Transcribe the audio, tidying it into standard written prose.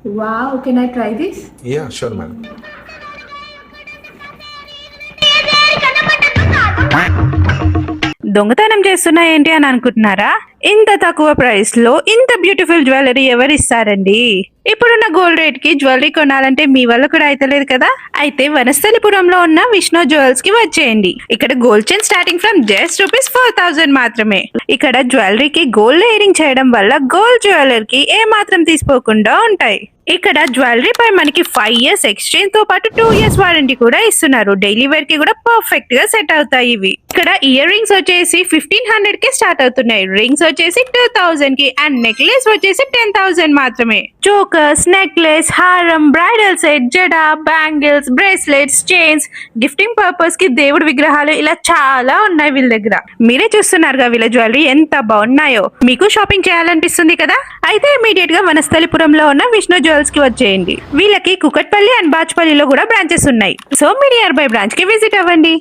Wow, can I try this? Yeah, sure, madam. దొంగతనం చేస్తున్నా ఏంటి అని అనుకుంటున్నారా? ఇంత తక్కువ ప్రైస్ లో ఇంత బ్యూటిఫుల్ జ్యువెలరీ ఎవరు ఇస్తారండి? ఇప్పుడున్న గోల్డ్ రేట్ కి జ్యువెలరీ కొనాలంటే మీ వల్ల కూడా అయితలేదు కదా. అయితే వనస్థలిపురంలో ఉన్న విష్ణు జ్యువెల్స్ కి వచ్చేయండి. ఇక్కడ gold chain starting from just ₹4,000 మాత్రమే. ఇక్కడ జ్యువెలరీకి గోల్డ్ లేయరింగ్ చేయడం వల్ల గోల్డ్ జ్యువెలర్ కి ఏ మాత్రం తీసుకోకుండా ఉంటాయి. ఇక్కడ జ్యువెలరీ పై మనకి 5 years ఎక్స్చేంజ్ తో పాటు 2 years వారంటీ కూడా ఇస్తున్నారు. డైలీ వేర్ కి కూడా పర్ఫెక్ట్ గా సెట్ అవుతాయి ఇవి. ఇక్కడ ఇయర్ రింగ్స్ వచ్చేసి 1,500 కి స్టార్ట్ అవుతున్నాయి. రింగ్స్ వచ్చేసి 2,000 కి అండ్ నెక్లెస్ వచ్చేసి 10,000 మాత్రమే. చోకర్స్, నెక్లెస్, హారం, బ్రైడల్ సెట్, జడ, bangles, bracelets, chains, gifting purpose కి దేవుడి విగ్రహాలు ఇలా చాలా ఉన్నాయి వీళ్ళ దగ్గర. మీరే చూస్తున్నారుగా వీళ్ళ జ్యువెలరీ ఎంత బాగున్నాయో. మీకు షాపింగ్ చేయాలనిపిస్తుంది కదా? అయితే ఇమీడియట్ గా వనస్థలిపురంలో ఉన్న విష్ణు జ్యువెల్స్ కి వచ్చేయండి. వీళ్ళకి కుకట్పల్లి అండ్ బాచ్పల్లిలో కూడా బ్రాంచెస్ ఉన్నాయి. So me near by branch కి విజిట్ అవ్వండి.